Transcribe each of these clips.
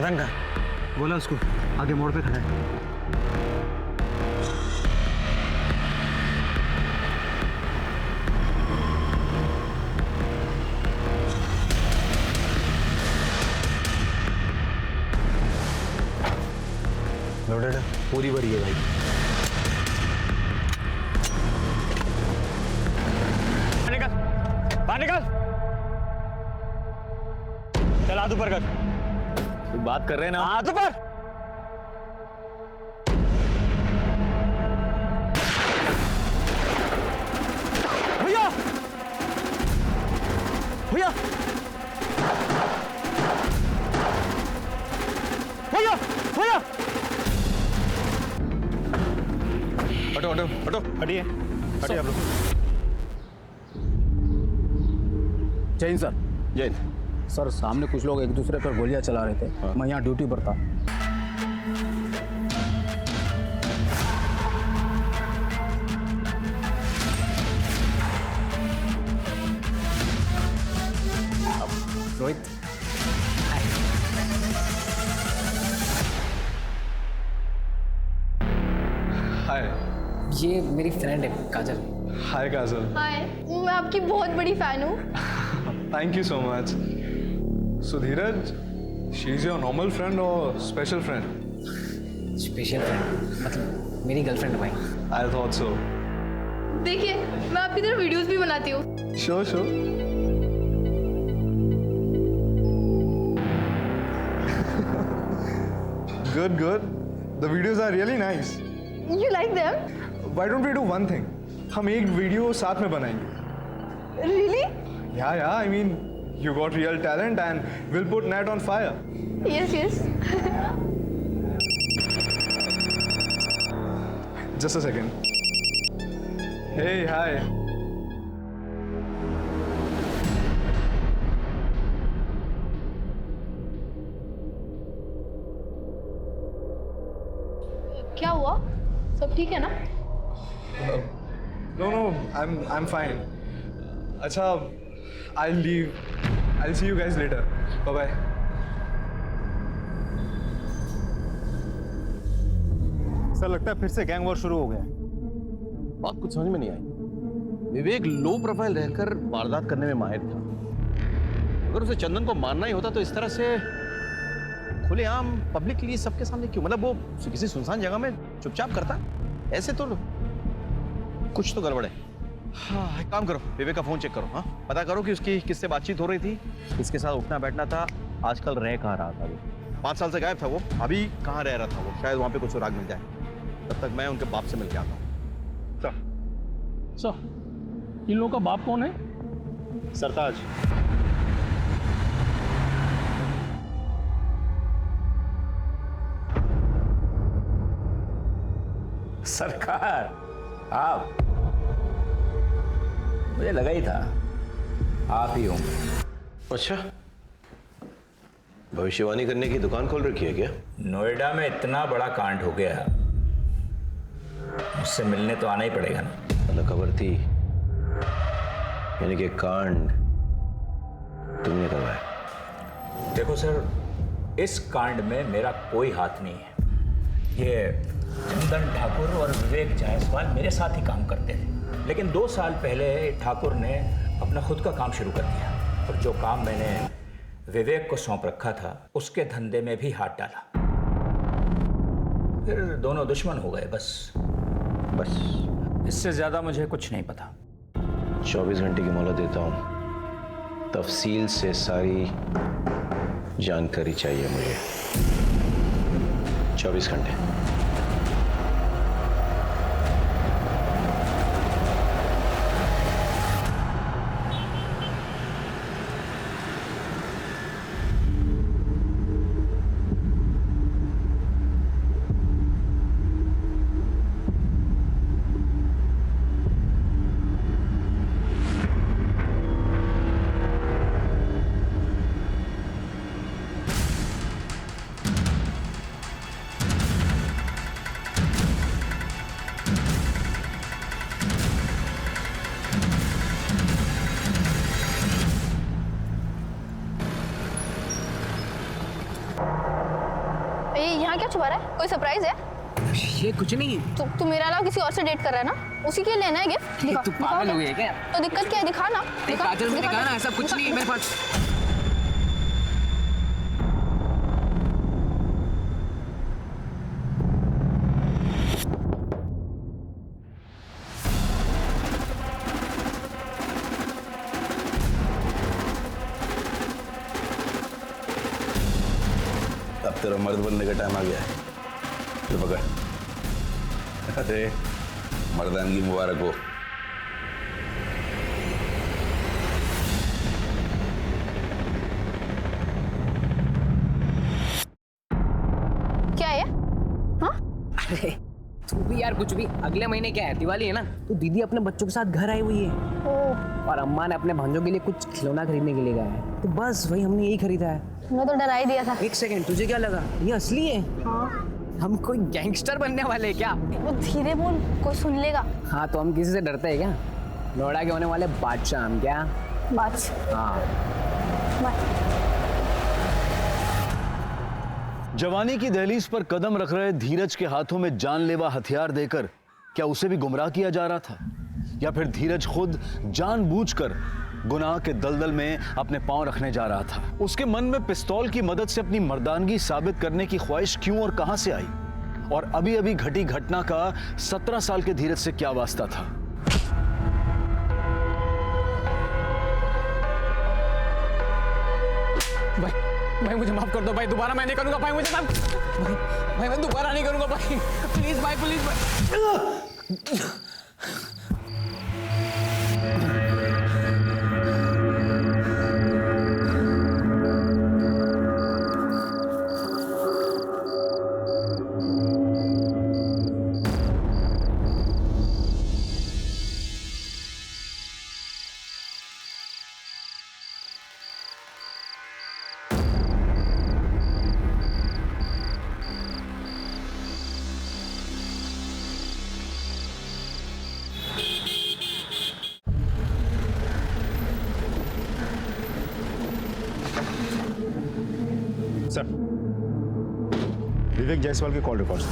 मदन का बोला उसको आगे मोड़ पे खड़ा है। लोडेड है, पूरी भरी है भाई। निकल, बाहर निकल। चल हाथ ऊपर कर। बात कर रहे हैं ना। हाथ ऊपर। भैया, भैया, भैया, भैया। हटो हटो हटो, हटिए, हटिए आप लोग। जय हिंद सर। जय हिंद। सर सामने कुछ लोग एक दूसरे पर गोलियां चला रहे थे। मैं यहाँ ड्यूटी पर था। रोहित, हाय। ये मेरी फ्रेंड है काजल। हाय काजल। हाय, मैं आपकी बहुत बड़ी फैन हूँ। Thank you so much. So Dheeraj, she is your normal friend और स्पेशल फ्रेंड? स्पेशल फ्रेंड मतलब मेरी गर्लफ्रेंड भाई। I thought so. देखिए, मैं आपकी तरह वीडियोस भी बनाती हूँ। Sure sure. Good, good. The videos are really nice. You like them? Why don't we do one thing? हम एक वीडियो साथ में बनाएंगे. Really? Yeah, I mean, you got real talent and we'll put net on fire. Yes, yes. Just a second. Hey, hi. क्या हुआ? सब ठीक है ना? No, I'm fine. अच्छा, I'll leave. I'll see you guys later. Bye bye. Sir लगता है फिर से गैंग वॉर शुरू हो गया। बात कुछ समझ में नहीं आई। विवेक लो प्रोफाइल रहकर वारदात करने में माहिर था। अगर उसे चंदन को मारना ही होता तो इस तरह से खुलेआम पब्लिकली सबके सामने क्यों? मतलब वो किसी सुनसान जगह में चुपचाप करता, ऐसे तो कुछ तो गड़बड़ है। हाँ, एक काम करो, विवेक का फोन चेक करो। हाँ, पता करो कि उसकी किससे बातचीत हो रही थी, किसके साथ उठना बैठना था, आजकल रह कहाँ रहा था वो। 5 साल से गायब था वो, अभी कहाँ रह रहा था वो? शायद वहाँ पे कुछ सुराग मिल जाए। तब तक मैं उनके बाप से मिल के आता हूँ। सर, इन लोगों का बाप कौन है? सरताज। सरकार आप, मुझे लगा ही था आप ही होंगे। अच्छा, भविष्यवाणी करने की दुकान खोल रखी है क्या? नोएडा में इतना बड़ा कांड हो गया, मुझसे मिलने तो आना ही पड़ेगा ना। मतलब खबर थी, यानी कि कांड तुमने करवाया? देखो सर, इस कांड में मेरा कोई हाथ नहीं है। ये चंदन ठाकुर और विवेक जायसवाल मेरे साथ ही काम करते थे, लेकिन 2 साल पहले ठाकुर ने अपना खुद का काम शुरू कर दिया और जो काम मैंने विवेक को सौंप रखा था उसके धंधे में भी हाथ डाला। फिर दोनों दुश्मन हो गए। बस इससे ज्यादा मुझे कुछ नहीं पता। 24 घंटे की मोहलत देता हूं, तफसील से सारी जानकारी चाहिए मुझे। 24 घंटे। यहाँ क्या छुपा रहा है? कोई सरप्राइज है? ये कुछ नहीं। तू मेरे अलावा किसी और से डेट कर रहा है ना? उसी के लिए लेना है गिफ्ट? दिखा, तू पागल हो गई है क्या? तो दिक्कत क्या है? दिखा ना। काजल ने कहा ना ऐसा कुछ नहीं है मेरे पास। अब तेरा मर्द बनने का टाइम आ गया है। तो पकड़। अरे मर्दानगी मुबारक हो। क्या है? हाँ? अरे तू भी यार कुछ भी। अगले महीने क्या है, दिवाली है ना, तो दीदी अपने बच्चों के साथ घर आई हुई है। और अम्मा ने अपने भांजों के लिए कुछ खिलौना खरीदने के लिए गया है, तो बस वही हमने यही खरीदा है। मैं तो डरा ही दिया था। एक सेकंड, तुझे क्या लगा ये असली है? हाँ। हम कोई गैंगस्टर बनने वाले हैं क्या? वो धीरे बोल, कोई सुन लेगा। हाँ तो हम किसी से डरते हैं क्या? नोएडा के होने वाले बादशाह हम क्या? बात। हाँ। जवानी की दहलीज पर कदम रख रहे धीरज के हाथों में जानलेवा हथियार देकर क्या उसे भी गुमराह किया जा रहा था, या फिर धीरज खुद जानबूझकर गुनाह के दलदल में अपने पांव रखने जा रहा था? उसके मन में पिस्तौल की मदद से अपनी मर्दानगी साबित करने की ख्वाहिश क्यों और कहां से आई? और अभी अभी घटी घटना का 17 साल के धीरज से क्या वास्ता था? भाई मुझे माफ कर दो भाई, दोबारा मैं नहीं करूंगा भाई, मुझे माफ। भाई मैं दोबारा नहीं करूंगा भाई, प्लीज भाई, प्लीज भाई। सर, विवेक जायसवाल के कॉल रिकॉर्ड्स।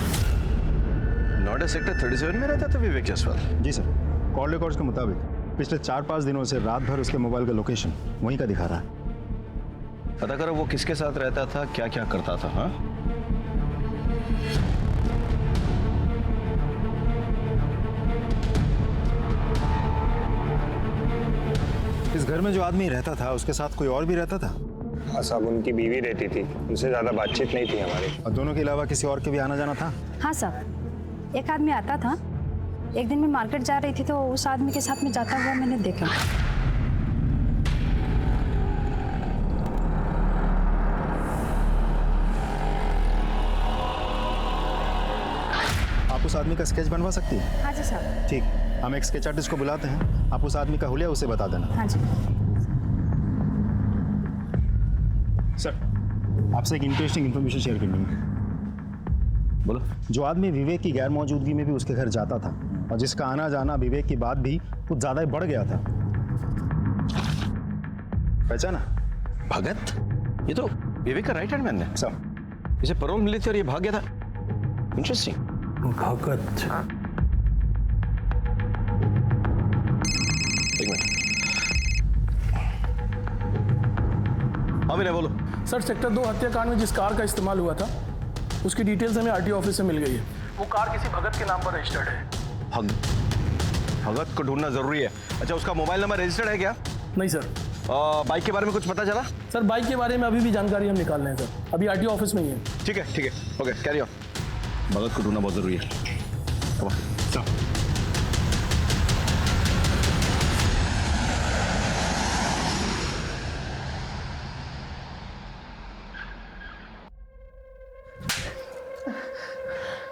नोएडा सेक्टर 37 में रहता था विवेक जायसवाल? जी सर, कॉल रिकॉर्ड्स के मुताबिक पिछले 4-5 दिनों से रात भर उसके मोबाइल का लोकेशन वहीं का दिखा रहा है। पता करो वो किसके साथ रहता था, क्या क्या करता था? हाँ, इस घर में जो आदमी रहता था उसके साथ कोई और भी रहता था? हाँ साहब, उनकी बीवी रहती थी, उनसे ज़्यादा बातचीत नहीं थी हमारी। और दोनों के अलावा किसी और के भी आना जाना था? हाँ साहब, एक आदमी आता था। एक दिन मैं मार्केट जा रही थी तो उस आदमी के साथ में जाता हुआ मैंने देखा। आप उस आदमी का स्केच बनवा सकती हैं? हाँ जी साहब। ठीक, हम एक स्केच आर्टिस्ट को बुलाते हैं, आप उस आदमी का हुलिया उसे बता देना। हाँ जी सर, आपसे एक इंटरेस्टिंग इन्फॉर्मेशन शेयर करनी है। बोलो। जो आदमी विवेक की गैर मौजूदगी में भी उसके घर जाता था और जिसका आना जाना विवेक की बात भी कुछ ज्यादा ही बढ़ गया था, पहचाना? भगत? ये तो विवेक का राइट हैंड मैन है। सब इसे पैरोल मिली थी और ये भाग गया था। इंटरेस्टिंग। भगत। एक मिनट। हाँ विनय बोलो। सर, सेक्टर 2 हत्याकांड में जिस कार का इस्तेमाल हुआ था उसकी डिटेल्स हमें आरटीओ ऑफिस से मिल गई है। वो कार किसी भगत के नाम पर रजिस्टर्ड है। भगत को ढूंढना जरूरी है। अच्छा, उसका मोबाइल नंबर रजिस्टर्ड है क्या? नहीं सर। बाइक के बारे में कुछ पता चला? सर, बाइक के बारे में अभी भी जानकारी हम निकाल रहे हैं सर, अभी आरटीओ ऑफिस में ही है। ठीक है, ओके, कैरी ऑन। भगत को ढूंढना बहुत जरूरी है।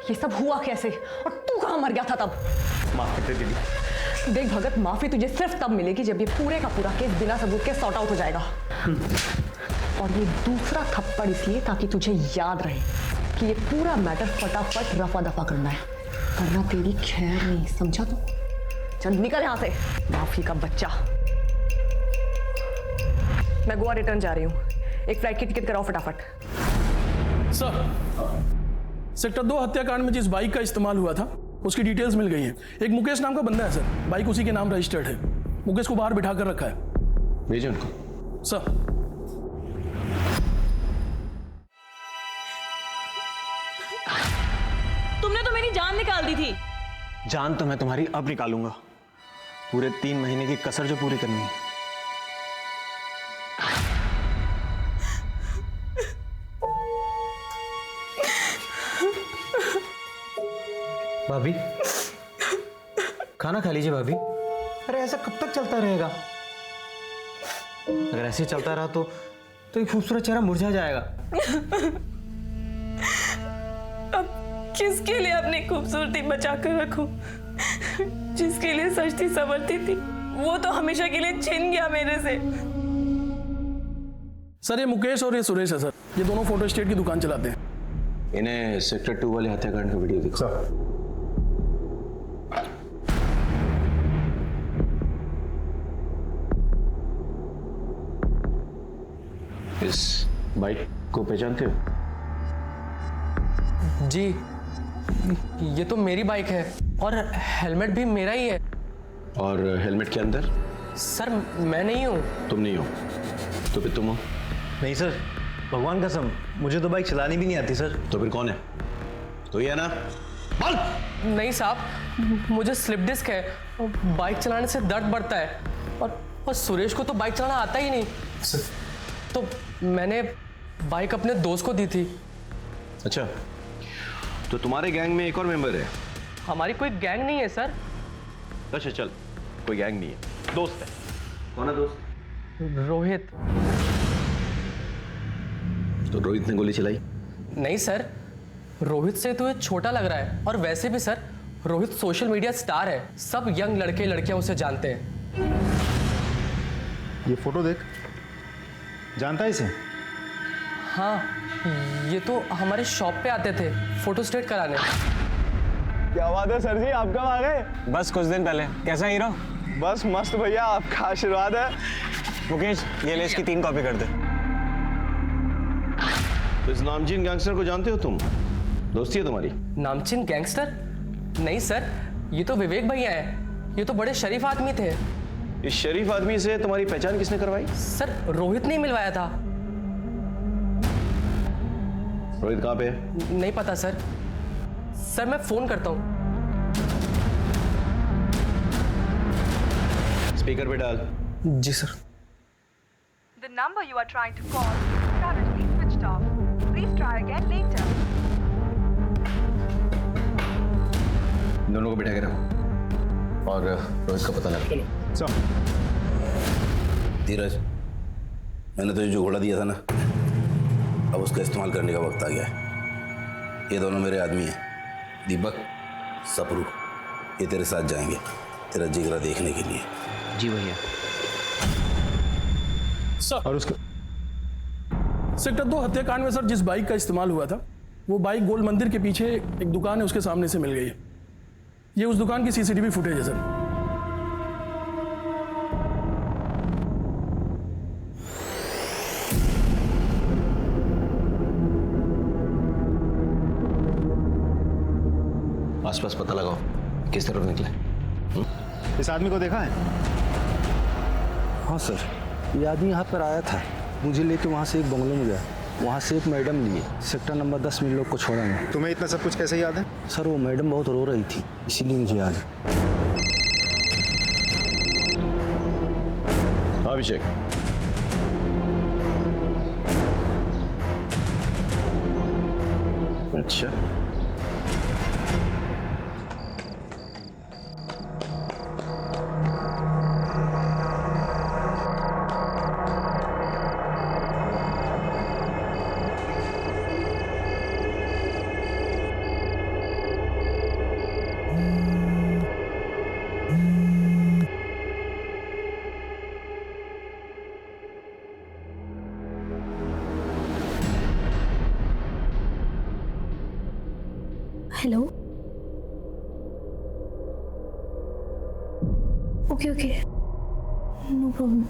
ये सब हुआ कैसे और तू कहां मर गया था तब? माफ करते दीदी। देख भगत, माफी तुझे सिर्फ तब मिलेगी जब ये पूरे का पूरा केस बिना सबूत के सॉर्ट आउट हो जाएगा। और ये दूसरा थप्पड़ इसलिए ताकि तुझे याद रहे कि ये पूरा मैटर फटाफट रफा दफा करना है, वरना तेरी खैर नहीं, समझा? तू चल निकल यहां से, माफी का बच्चा। मैं गोवा रिटर्न जा रही हूँ, एक फ्लाइट की टिकट कराओ फटाफट। सर, सेक्टर 2 हत्याकांड में जिस बाइक का इस्तेमाल हुआ था उसकी डिटेल्स मिल गई हैं। एक मुकेश नाम का बंदा है सर, बाइक उसी के नाम रजिस्टर्ड है। मुकेश को बाहर बिठा कर रखा है। भेजिए उनको। सर। तुमने तो मेरी जान निकाल दी थी। जान तो मैं तुम्हारी अब निकालूंगा, पूरे 3 महीने की कसर जो पूरी करनी है। भाभी, खाना खा लीजिए भाभी। अरे ऐसा कब तक चलता रहेगा? अगर ऐसे ही चलता रहा तो ये खूबसूरत चेहरा मुरझा जाएगा। अब किसके लिए अपनी खूबसूरती बचा कर रखूं? जिसके लिए सजती संवरती थी वो तो हमेशा के लिए छिन गया मेरे से। सर ये मुकेश और ये सुरेश है सर, ये दोनों फोटो स्टेट की दुकान चलाते हैं। इन्हें सेक्टर 2 वाले हत्याकांड का वीडियो दिखा। इस बाइक को पहचानते हो? जी, ये तो मेरी बाइक है और हेलमेट भी मेरा ही है। और हेलमेट के अंदर? सर मैं नहीं हूँ। तुम नहीं हो तो फिर तुम हो? नहीं सर, भगवान कसम, मुझे तो बाइक चलानी भी नहीं आती सर। तो फिर कौन है? तो ये है ना? बोल! नहीं साहब, मुझे स्लिप डिस्क है, बाइक चलाने से दर्द बढ़ता है और सुरेश को तो बाइक चलाना आता ही नहीं। तो मैंने बाइक अपने दोस्त को दी थी। अच्छा, तो तुम्हारे गैंग में एक और मेंबर है? हमारी कोई गैंग नहीं है सर। अच्छा चल, कोई गैंग नहीं है, दोस्त है। कौन है दोस्त? रोहित। तो रोहित ने गोली चलाई? नहीं सर, रोहित से तो ये छोटा लग रहा है और वैसे भी sir Rohit social media star है, सब यंग लड़के लड़कियां उसे जानते हैं। ये फोटो देख, जानता है इसे? हाँ, ये तो हमारे शॉप पे आते थे फोटो स्टेट कराने। क्या बात है सर जी, आप कब आ गए? बस कुछ दिन पहले। कैसा हीरो? बस मस्त भैया, आपका आशीर्वाद है। मुकेश, ये ले इसकी 3 कॉपी कर दे। तो इस नामचीन गैंगस्टर को जानते हो तुम? दोस्ती है तुम्हारी? नामचीन गैंगस्टर? नहीं सर, ये तो विवेक भैया है, ये तो बड़े शरीफ आदमी थे। इस शरीफ आदमी से तुम्हारी पहचान किसने करवाई? सर रोहित ने मिलवाया था। रोहित कहाँ पे है? नहीं पता सर। सर मैं फोन करता हूँ। स्पीकर पे डाल। जी sir. The number you are trying to call is currently switched off. Please try again later. दोनों को बिठा के रखो और रोहित का पता लगा। धीरज, मैंने तुझे जो घोड़ा दिया था ना, अब उसका इस्तेमाल करने का वक्त आ गया है। ये दोनों मेरे आदमी हैं, दीपक, सपरू। ये तेरे साथ जाएंगे तेरा जिगरा देखने के लिए। जी भैया। सर, और उसके सेक्टर 2 हत्याकांड में सर जिस बाइक का इस्तेमाल हुआ था वो बाइक गोल मंदिर के पीछे एक दुकान है उसके सामने से मिल गई है। ये उस दुकान की सीसीटीवी फुटेज है सर। आसपास पता लगाओ किस तरफ निकले। इस आदमी को देखा है? हाँ सर, ये आदमी यहाँ पर आया था, मुझे लेके वहाँ से एक बंगले में गया, वहाँ से एक मैडम लिए, सेक्टर नंबर 10 में लोग को छोड़ा मैं। तुम्हें इतना सब कुछ कैसे याद है? सर वो मैडम बहुत रो रही थी, इसीलिए मुझे याद है। अभिषेक, अच्छा hello, okay okay, no problem,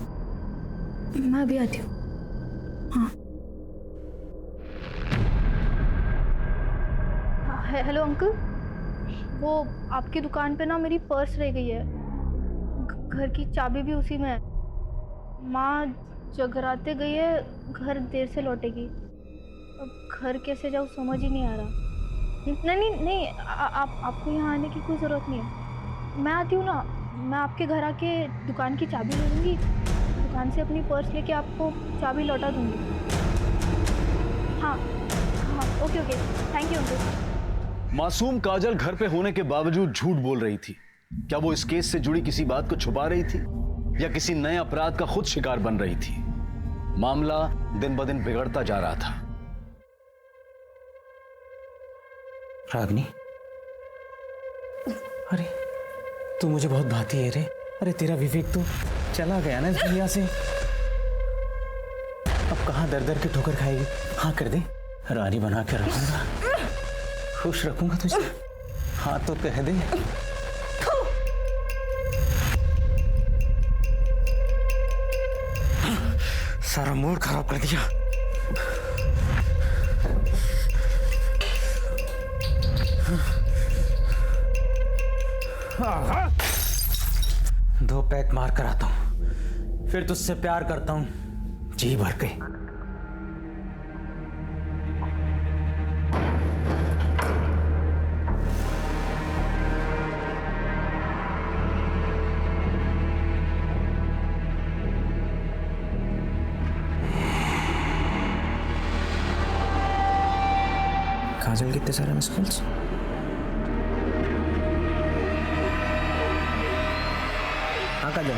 मैं अभी आती हूँ। हाँ हेलो अंकल, वो आपकी दुकान पे ना मेरी पर्स रह गई है, घर की चाबी भी उसी में है। माँ जगराते गई है, घर देर से लौटेगी। अब घर कैसे जाऊँ समझ ही नहीं आ रहा। नहीं, आपको यहाँ आने की कोई ज़रूरत नहीं है। मैं आती हूँ ना, मैं आपके घर आके दुकान की चाबी ले लूँगी, दुकान से अपनी पर्स लेके आपको चाबी लौटा दूँगी। हाँ, ओके, थैंक यू अंकल। मासूम काजल घर पे होने के बावजूद झूठ बोल रही थी। क्या वो इस केस से जुड़ी किसी बात को छुपा रही थी या किसी नए अपराध का खुद शिकार बन रही थी? मामला दिन ब दिन बिगड़ता जा रहा था। रागनी, अरे तू मुझे बहुत भाती है रे। अरे तेरा विवेक तो चला गया ना इस दुनिया से। अब कहाँ दर दर की ठोकर खाएगी। हाँ कर दे, रानी बना के रखूंगा, खुश रखूंगा तुझे। हाँ तो कह दे। सारा मूड खराब कर दिया। दो पैक मार कर आता हूं, फिर तुझसे प्यार करता हूं जी भर के। काजल कितने सारे मिस कॉल्स। हाँ काजल,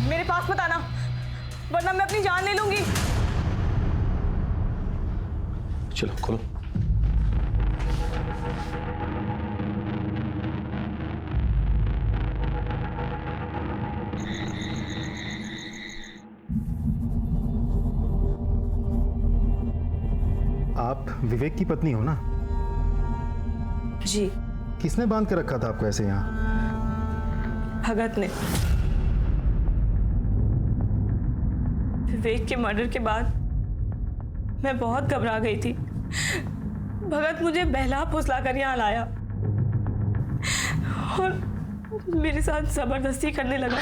मेरे पास मत आना, वरना मैं अपनी जान ले लूंगी। चलो खोलो। आप विवेक की पत्नी हो ना? जी। किसने बांध के रखा था आपको ऐसे यहाँ? भगत ने। विवेक के मर्डर के बाद मैं बहुत घबरा गई थी। भगत मुझे बहला फुसला कर यहाँ लाया और मेरे साथ जबरदस्ती करने लगा।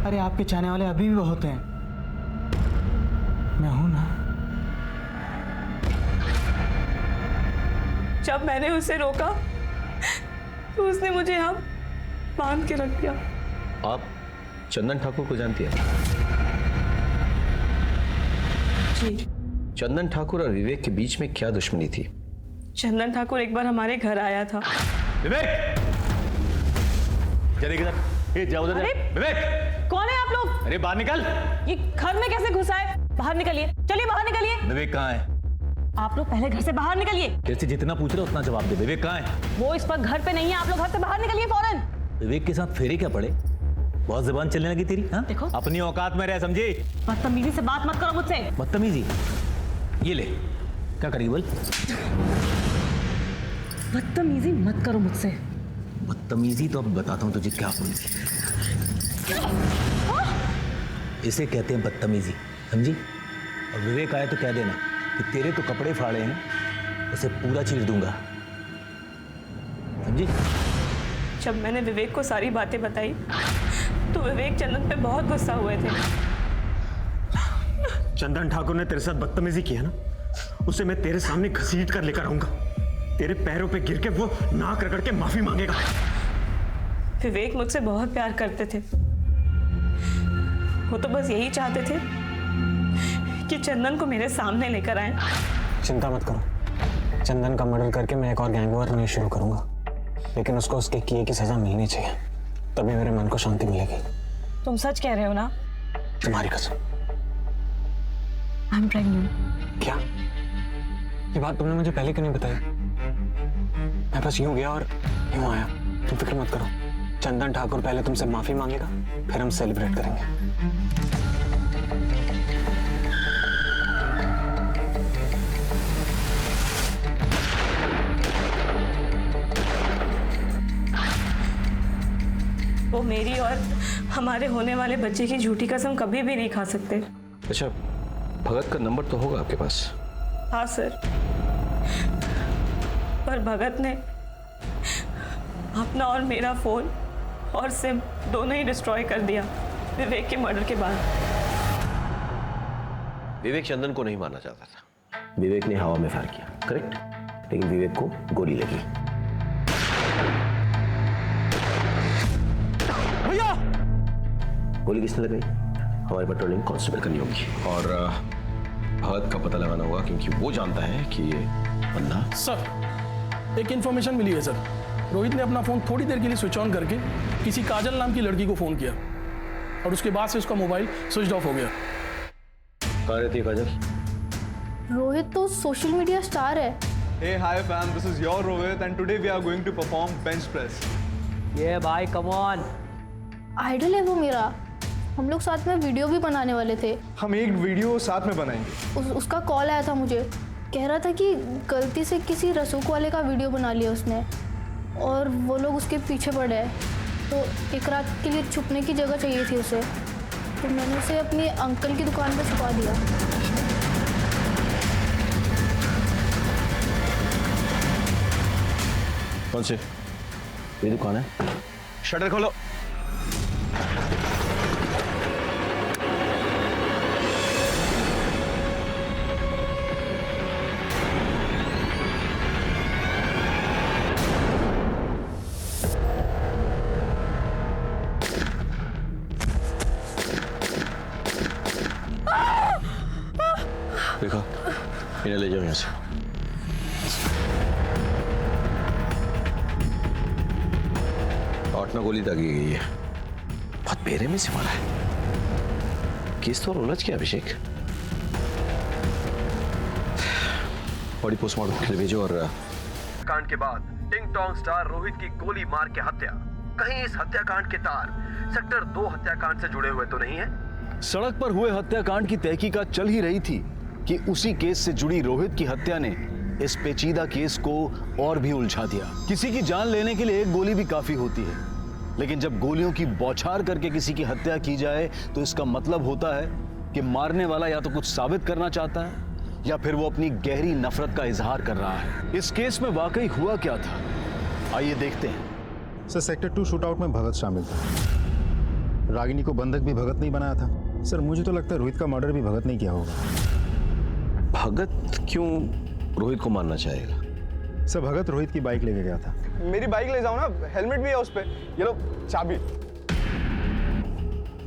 अरे आपके चाहने वाले अभी भी बहुत हैं। मैं हूं ना। जब मैंने उसे रोका तो उसने मुझे यहाँ बांध के रख दिया। आप चंदन ठाकुर को जानती हैं? जी। चंदन ठाकुर और विवेक के बीच में क्या दुश्मनी थी? चंदन ठाकुर एक बार हमारे घर आया था। विवेक, चलिए किधर? ये जाओ उधर। विवेक, कौन है आप लोग? अरे बाहर निकल। ये घर में कैसे घुसा है? बाहर निकलिए, चलिए बाहर निकलिए। विवेक कहाँ है? आप लोग पहले घर से बाहर निकलिए। जैसे जितना पूछ रहे हो उतना जवाब दे। विवेक कहाँ है? वो इस वक्त घर पे नहीं है, आप लोग घर से बाहर निकलिए फौरन। विवेक के साथ फेरे क्या पड़े? बहुत जुबान चलने लगी तेरी। हाँ देखो, अपनी औकात में रह, समझे? बदतमीजी से बात मत करो मुझसे। बदतमीजी? ये ले, क्या करेगी बोल? बदतमीजी मत करो मुझसे। बदतमीजी तो अब बताता हूँ तुझे क्या बोलती। इसे कहते हैं बदतमीजी, समझी? और विवेक आया तो कह देना कि तेरे तो कपड़े फाड़े हैं, उसे पूरा चीर दूंगा, समझी? जब मैंने विवेक को सारी बातें बताई तो विवेक चंदन पे बहुत गुस्सा हुए थे। चंदन ठाकुर ने तेरे साथ बदतमीजी की है ना, उसे मैं तेरे सामने घसीट कर लेकर आऊंगा। तेरे पैरों पे गिर के वो नाक रगड़ के माफी मांगेगा। विवेक मुझसे बहुत प्यार करते थे। वो तो बस यही चाहते थे कि चंदन को मेरे सामने लेकर आए। चिंता मत करो, चंदन का मर्डर करके मैं एक और गैंग वॉर नहीं शुरू करूंगा, लेकिन उसको उसके किए की सजा मिलनी चाहिए, तभी मेरे मन को शांति मिलेगी। तुम सच कह रहे हो ना? तुम्हारी कसम। I'm pregnant। क्या? ये बात तुमने मुझे पहले क्यों नहीं बताई? मैं बस यूं गया और यूं आया। तुम फिक्र मत करो, चंदन ठाकुर पहले तुमसे माफी मांगेगा, फिर हम सेलिब्रेट करेंगे। मेरी और हमारे होने वाले बच्चे की झूठी कसम कभी भी नहीं खा सकते। अच्छा, भगत का नंबर तो होगा आपके पास? हाँ सर, पर भगत ने अपना और मेरा फोन और सिम दोनों ही डिस्ट्रॉय कर दिया विवेक के मर्डर के बाद। विवेक चंदन को नहीं मारना चाहता था। विवेक ने हवा में फायर किया, करेक्ट? लेकिन विवेक को गोली लगी। भैया! गोली किसने लगाई? हमारे पेट्रोलिंग कांस्टेबल करनी होगी और भगत का पता लगाना होगा, क्योंकि वो जानता है कि ये बंदा। सर, एक इंफॉर्मेशन मिली है सर। रोहित ने अपना फोन थोड़ी देर के लिए स्विच ऑन करके किसी काजल नाम की लड़की को फोन किया और उसके बाद से उसका मोबाइल स्विच ऑफ हो गया। कहाँ रहती है काजल? रोहित तो सोशल मीडिया स्टार है। Hey, hi fam, this is your Rohit and today we are going to perform bench press. ये भाई कम ऑन। आइडल है वो मेरा। हम लोग साथ में वीडियो भी बनाने वाले थे। हम एक वीडियो साथ में बनाएंगे। उसका कॉल आया था मुझे, कह रहा था कि गलती से किसी रसूख वाले का वीडियो बना लिया उसने और वो लोग उसके पीछे पड़े हैं, तो एक रात के लिए छुपने की जगह चाहिए थी उसे, तो मैंने उसे अपने अंकल की दुकान पर छुपा दिया। कौन से? ये दुकान है। शटर खोलो। देखो, इन्हें ले जाओ यहाँ से। गोली दागी गई है, बहुत बेरहमी से मारा है। केस तो उलझ गया अभिषेक। बॉडी पोस्टमार्टम के लिए भेजो। और कांड के बाद टिंग टोंग स्टार रोहित की गोली मार के हत्या, कहीं इस हत्याकांड के तार सेक्टर 2 हत्याकांड से जुड़े हुए तो नहीं है? सड़क पर हुए हत्याकांड की तहकीकात चल ही रही थी कि उसी केस से जुड़ी रोहित की हत्या ने इस पेचीदा केस को और भी उलझा दिया। किसी की जान लेने के लिए एक गोली भी काफी होती है, लेकिन जब गोलियों की बौछार करके किसी की हत्या की जाए तो इसका मतलब होता है कि मारने वाला या तो कुछ साबित करना चाहता है या फिर वो अपनी गहरी नफरत का इजहार कर रहा है। इस केस में वाकई हुआ क्या था, आइए देखते हैं। सर, सेक्टर 2 शूटआउट में भगत शामिल था। रागिनी को बंधक भी भगत नहीं बनाया था। सर, मुझे तो लगता है रोहित का मर्डर भी भगत नहीं किया होगा। भगत क्यों रोहित को मारना चाहेगा? सर, भगत रोहित की बाइक लेके गया था। मेरी बाइक ले जाओ ना, हेलमेट भी है उस पे। ये लो चाबी।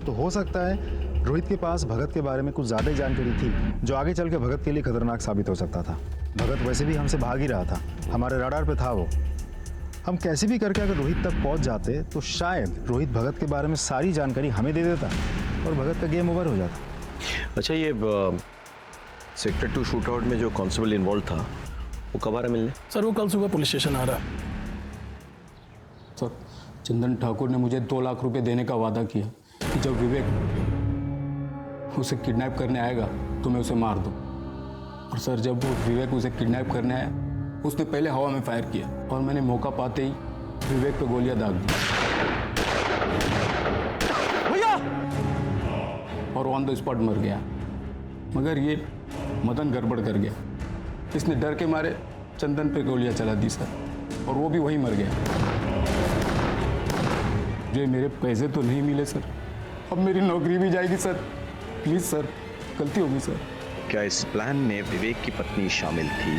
तो हो सकता है रोहित के पास भगत के बारे में कुछ ज्यादा ही जानकारी थी, जो आगे चल के भगत के लिए खतरनाक साबित हो सकता था। भगत वैसे भी हमसे भाग ही रहा था, हमारे रडार पे था वो। हम कैसे भी करके अगर रोहित तक पहुंच जाते तो शायद रोहित भगत के बारे में सारी जानकारी हमें दे देता और भगत का गेम ओवर हो जाता। अच्छा, ये सेक्टर 2 शूटआउट में जो कांस्टेबल इन्वॉल्व था वो कब आ रहा मिलने? सर, वो कल सुबह पुलिस स्टेशन आ रहा। सर, चंदन ठाकुर ने मुझे 2 लाख रुपए देने का वादा किया कि जब विवेक उसे किडनैप करने आएगा तो मैं उसे मार दूं। और सर, जब वो विवेक उसे किडनैप करने आया, उसने पहले हवा में फायर किया और मैंने मौका पाते ही विवेक पे गोलियां दाग दी भैया, और ऑन द स्पॉट मर गया। मगर ये मदन गड़बड़ कर गया, इसने डर के मारे चंदन पे गोलियां चला दी सर, और वो भी वहीं मर गया। मुझे मेरे पैसे तो नहीं मिले सर, अब मेरी नौकरी भी जाएगी सर। प्लीज सर, गलती होगी सर। क्या इस प्लान में विवेक की पत्नी शामिल थी?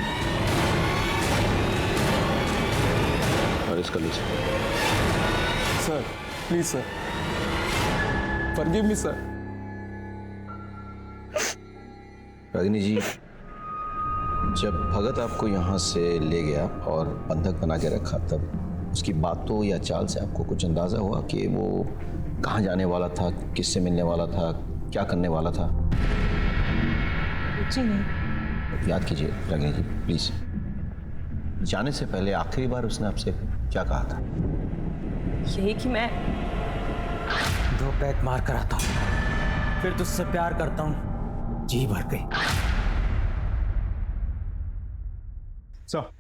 और इसका list sir, please sir, forgive me sir. Ragini ji, जब भगत आपको यहाँ से ले गया और बंधक बना के रखा, तब उसकी बातों या चाल से आपको कुछ अंदाजा हुआ कि वो कहाँ जाने वाला था, किससे मिलने वाला था, क्या करने वाला था? जी नहीं। याद कीजिए रागिनी जी, प्लीज। जाने से पहले आखिरी बार उसने आपसे क्या कहा था? यही कि मैं 2 पैक मार कर आता हूँ, फिर तुझसे प्यार करता हूँ जी भर के। सर,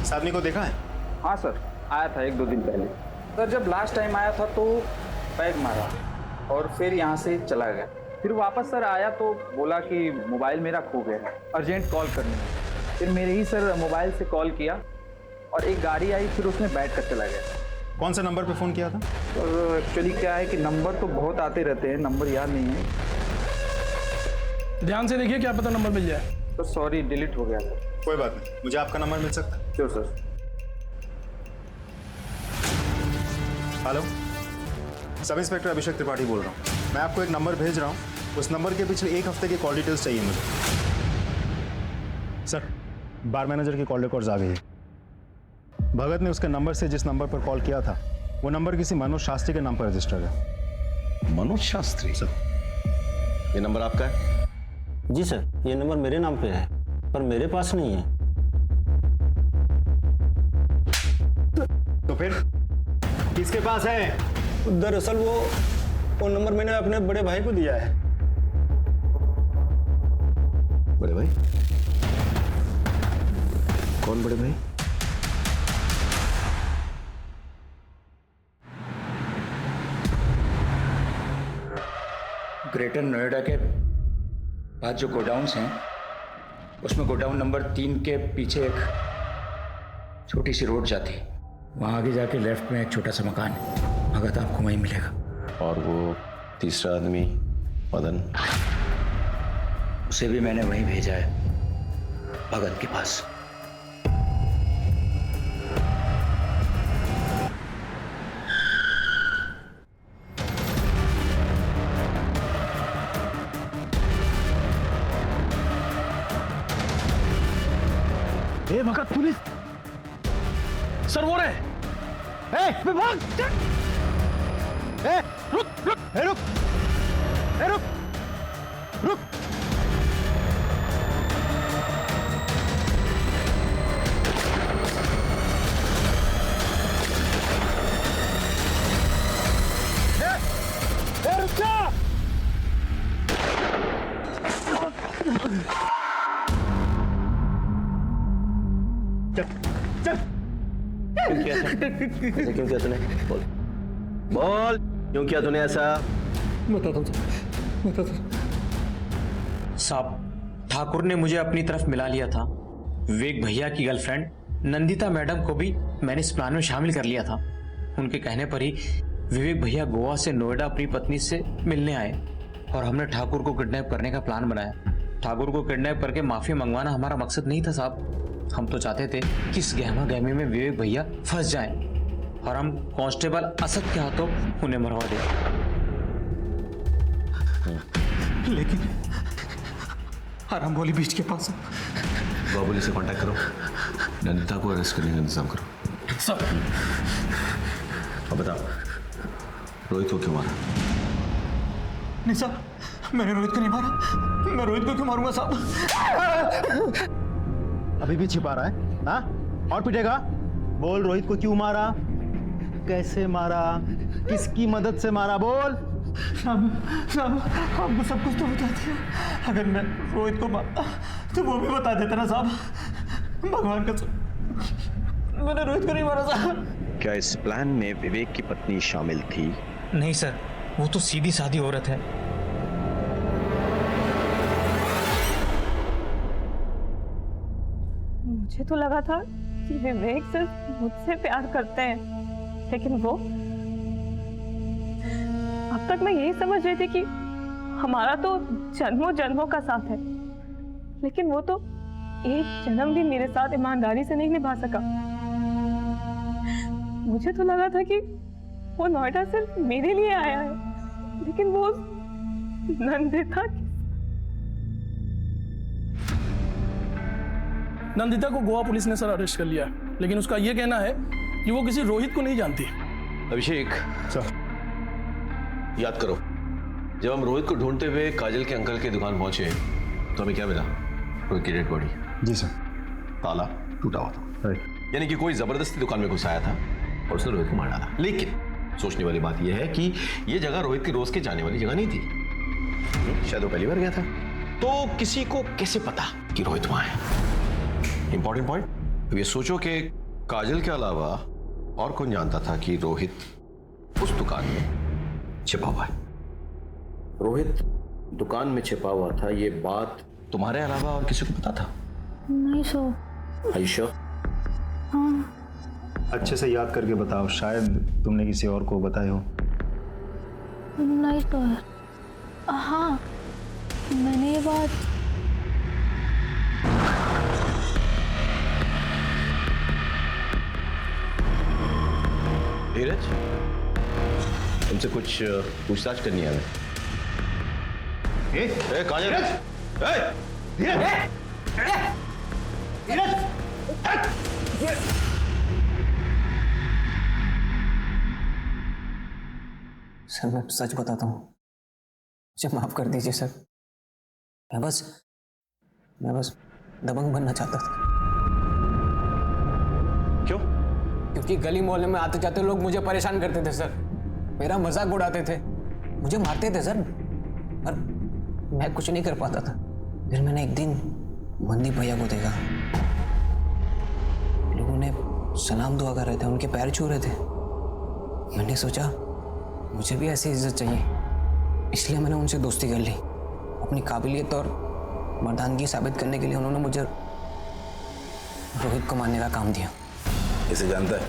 इस आदमी को देखा है? हाँ सर, आया था 1-2 दिन पहले। सर जब लास्ट टाइम आया था तो बैग मारा और फिर यहाँ से चला गया। फिर वापस सर आया तो बोला कि मोबाइल मेरा खो गया, अर्जेंट कॉल करनी है। फिर मेरे ही सर मोबाइल से कॉल किया और एक गाड़ी आई, फिर उसमें बैठ कर चला गया। कौन से नंबर पे फ़ोन किया था? और एक्चुअली क्या है कि नंबर तो बहुत आते रहते हैं, नंबर याद नहीं है। ध्यान से देखिए, क्या पता नंबर मिल जाए। तो सॉरी, डिलीट हो गया सर। कोई बात नहीं, मुझे आपका नंबर मिल सकता है? Sure sir. हेलो, सब इंस्पेक्टर अभिषेक त्रिपाठी बोल रहा हूँ। मैं आपको एक नंबर भेज रहा हूँ, उस नंबर के पिछले 1 हफ्ते की कॉल डिटेल्स चाहिए मुझे। सर, बार मैनेजर की कॉल रिकॉर्ड्स आ गई है। भगत ने उसके नंबर से जिस नंबर पर कॉल किया था वो नंबर किसी मनोज शास्त्री के नाम पर रजिस्टर्ड है। मनोज शास्त्री? सर, ये नंबर आपका है? जी सर, ये नंबर मेरे नाम पे है, पर मेरे पास नहीं है। तो फिर किसके पास है? दरअसल वो नंबर मैंने अपने बड़े भाई को दिया है। बड़े भाई? कौन बड़े भाई? ग्रेटर नोएडा के पास जो गोडाउन्स हैं उसमें गोडाउन नंबर 3 के पीछे एक छोटी सी रोड जाती है, वहाँ आगे जाके लेफ्ट में एक छोटा सा मकान है। भगत आपको वहीं मिलेगा। और वो तीसरा आदमी मदन? उसे भी मैंने वहीं भेजा है, भगत के पास। ए भगत, पुलिस! सर वो रहे। विभाग! रुक रुक रुक रुक रुक। रुक जा! क्यों किया ऐसा? ऐसा क्यों किया तूने? बोल बोल, क्यों किया तूने ऐसा? बताता हूँ साहब। ठाकुर ने मुझे अपनी तरफ मिला लिया था। विवेक भैया की गर्लफ्रेंड नंदिता मैडम को भी मैंने इस प्लान में शामिल कर लिया था। उनके कहने पर ही विवेक भैया गोवा से नोएडा अपनी पत्नी से मिलने आए और हमने ठाकुर को किडनैप करने का प्लान बनाया। ठाकुर को किडनैप करके माफी मंगवाना हमारा मकसद नहीं था साहब। हम तो चाहते थे कि इस गहमा गहमी में विवेक भैया फंस जाएं और हम कांस्टेबल असद के हाथों उन्हें मरवा दें। लेकिन आराम बोली बीच के पास बाबुली से कांटेक्ट करो, नंदिता को अरेस्ट करने का इंतजाम करो। सब। अब बताओ, रोहित को क्यों मारा? नहीं साहब, मैंने रोहित को नहीं मारा। मैं रोहित को क्यों मारूंगा साहब? अभी भी छिपा रहा है? हाँ, और पिटेगा? बोल, रोहित को क्यों मारा, कैसे मारा, किसकी मदद से मारा, बोल। साहब आपको सब कुछ तो बताते हैं। अगर मैं रोहित को मारता तो वो भी बता देता ना साहब। भगवान का मैंने रोहित को नहीं मारा साहब। क्या इस प्लान में विवेक की पत्नी शामिल थी? नहीं सर, वो तो सीधी सादी औरत है। मुझे तो लगा था कि विवेक सिर्फ मुझसे प्यार करते हैं, लेकिन वो अब तक मैं यही समझ रही थी कि हमारा तो जन्मों जन्मों का साथ है, लेकिन वो तो एक जन्म भी मेरे साथ ईमानदारी से नहीं निभा सका। मुझे तो लगा था कि वो नोएडा सिर्फ मेरे लिए आया है, लेकिन वो नंदिता नंदिता को गोवा पुलिस ने सर अरेस्ट कर लिया, लेकिन उसका यह कहना है कि वो किसी रोहित को नहीं जानती। अभिषेक सर, याद करो, जब हम रोहित को ढूंढते हुए काजल के अंकल की दुकान पहुंचे तो हमें क्या मिला? रोहित की डेड बॉडी। जी सर। ताला टूटा हुआ था, यानी कि कोई जबरदस्ती दुकान में घुसाया था और उसने रोहित को मार डाला। लेकिन सोचने वाली बात यह है कि यह जगह रोहित की रोज के जाने वाली जगह नहीं थी। शायद वो पहली बार गया था, तो किसी को कैसे पता कि रोहित वहां है? Important point. अब ये सोचो कि काजल के अलावा और कौन जानता था कि रोहित उस दुकान में छिपा हुआ है? रोहित दुकान में छिपा हुआ था, ये बात तुम्हारे अलावा और किसी को पता था? नहीं सो। आयशा, हाँ। अच्छे से याद करके बताओ, शायद तुमने किसी और को बताया हो। नहीं तो है। हाँ, मैंने ये बात धीरज, तुमसे कुछ पूछताछ करनी है हमें। काजल, सर मैं सच बताता हूँ, मुझे माफ कर दीजिए सर। मैं बस दबंग बनना चाहता था। क्यों? क्योंकि गली मोहल्ले में आते जाते लोग मुझे परेशान करते थे सर, मेरा मजाक उड़ाते थे, मुझे मारते थे सर, पर मैं कुछ नहीं कर पाता था। फिर मैंने एक दिन मनदीप भैया को देखा, लोगों ने सलाम दुआ कर रहे थे, उनके पैर छू रहे थे। मैंने सोचा मुझे भी ऐसी इज्जत चाहिए, इसलिए मैंने उनसे दोस्ती कर ली। अपनी काबिलियत और मर्दानगी साबित करने के लिए उन्होंने मुझे रोहित को मारने का काम दिया। इसे जानता है?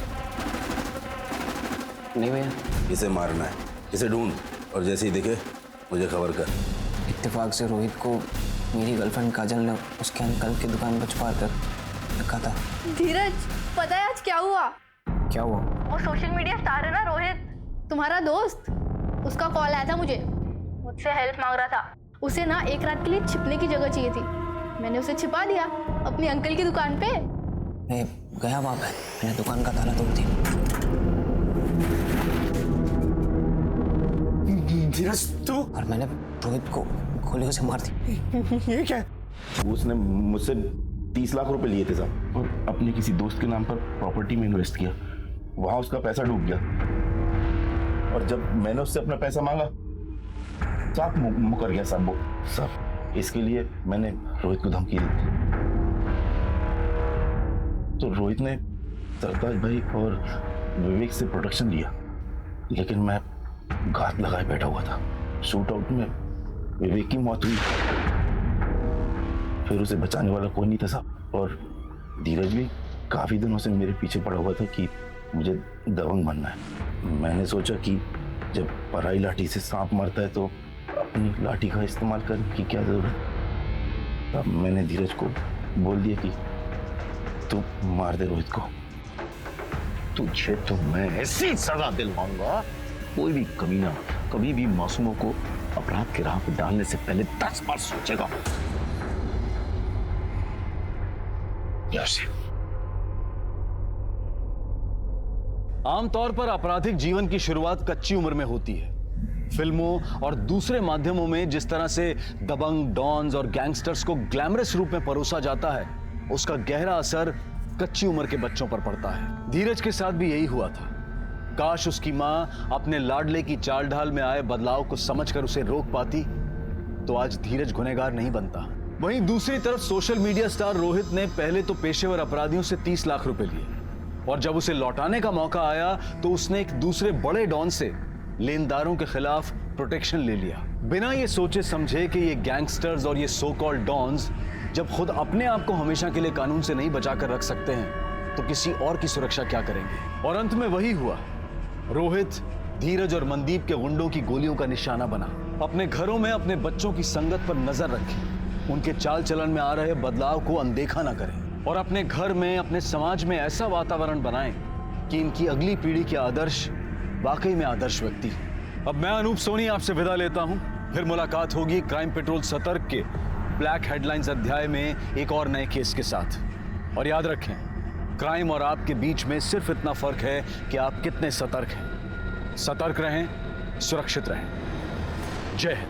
नहीं भैया। इसे मारना है, इसे ढूंढ और जैसे ही दिखे मुझे खबर कर। इत्तेफाक से रोहित को मेरी गर्लफ्रेंड काजल ने उसके अंकल की दुकान पर छुपा कर रखा था। धीरज, पता है आज क्या हुआ? क्या हुआ? वो सोशल मीडिया स्टार है ना रोहित, तुम्हारा दोस्त, उसका कॉल आया था मुझसे हेल्प मांग रहा था। उसे ना एक रात के लिए छिपने की जगह चाहिए थी, मैंने उसे छिपा दिया अपनी अंकल की दुकान पे। मैं गया वहां पे, मैंने दुकान का ताला तोड़ दिया। धीरज तू? और मैंने रोहित को गोलियों से मार दी। ये क्या? उसने मुझसे 30 लाख रुपए लिए थे साहब, और अपने किसी दोस्त के नाम पर प्रॉपर्टी में इन्वेस्ट किया। वहां उसका पैसा डूब गया, और जब मैंने उससे अपना पैसा मांगा साहब मुकर गया साहब। वो साहब, इसके लिए मैंने रोहित को धमकी दी। तो रोहित ने सरताज भाई और विवेक से प्रोटेक्शन लिया, लेकिन मैं घात लगाए बैठा हुआ था। शूट आउट में विवेक की मौत हुई, फिर उसे बचाने वाला कोई नहीं था साहब। और धीरज भी काफी दिनों से मेरे पीछे पड़ा हुआ था कि मुझे दबंग बनना है। मैंने सोचा कि जब पराई लाठी से सांप मरता है तो अपनी लाठी का इस्तेमाल करने की क्या जरूरत। तब मैंने धीरज को बोल दिया कि तू मार दे रोहित को। तुझे तो मैं ऐसी सजा दिलवाऊंगा, कोई भी कमीना कभी भी मासूमों को अपराध के राह पर डालने से पहले 10 बार सोचेगा। आमतौर पर आपराधिक जीवन की शुरुआत कच्ची उम्र में होती है। फिल्मों और दूसरे माध्यमों में जिस तरह से दबंग, डॉन्स और गैंगस्टर्स को ग्लैमरस रूप में परोसा जाता है, उसका गहरा असर कच्ची उम्र के बच्चों पर पड़ता है। धीरज के साथ भी यही हुआ था। काश उसकी मां अपने लाडले की चाल ढाल में आए बदलाव को समझकर उसे रोक पाती, तो आज धीरज गुनहगार नहीं बनता। वहीं दूसरी तरफ सोशल मीडिया स्टार रोहित ने पहले तो पेशेवर अपराधियों से 30 लाख रुपए लिए, और जब उसे लौटाने का मौका आया तो उसने एक दूसरे बड़े डॉन से लेनदारों के खिलाफ प्रोटेक्शन ले लिया, बिना ये सोचे समझे कि ये गैंगस्टर्स और ये सो कॉल्ड डॉन्स जब खुद अपने आप को हमेशा के लिए कानून से नहीं बचाकर रख सकते हैं तो किसी और की सुरक्षा क्या करेंगे। और अंत में वही हुआ। रोहित, धीरज और मनदीप के गुंडों की गोलियों का निशाना बना। अपने घरों में अपने बच्चों की संगत पर नजर रखें, उनके चाल चलन में आ रहे बदलाव को अनदेखा ना करें, और अपने घर में, अपने समाज में ऐसा वातावरण बनाएं कि इनकी अगली पीढ़ी के आदर्श वाकई में आदर्श व्यक्ति। अब मैं अनूप सोनी आपसे विदा लेता हूं, फिर मुलाकात होगी क्राइम पेट्रोल सतर्क के ब्लैक हेडलाइंस अध्याय में एक और नए केस के साथ। और याद रखें, क्राइम और आपके बीच में सिर्फ इतना फर्क है कि आप कितने सतर्क हैं। सतर्क रहें, सुरक्षित रहें। जय हिंद।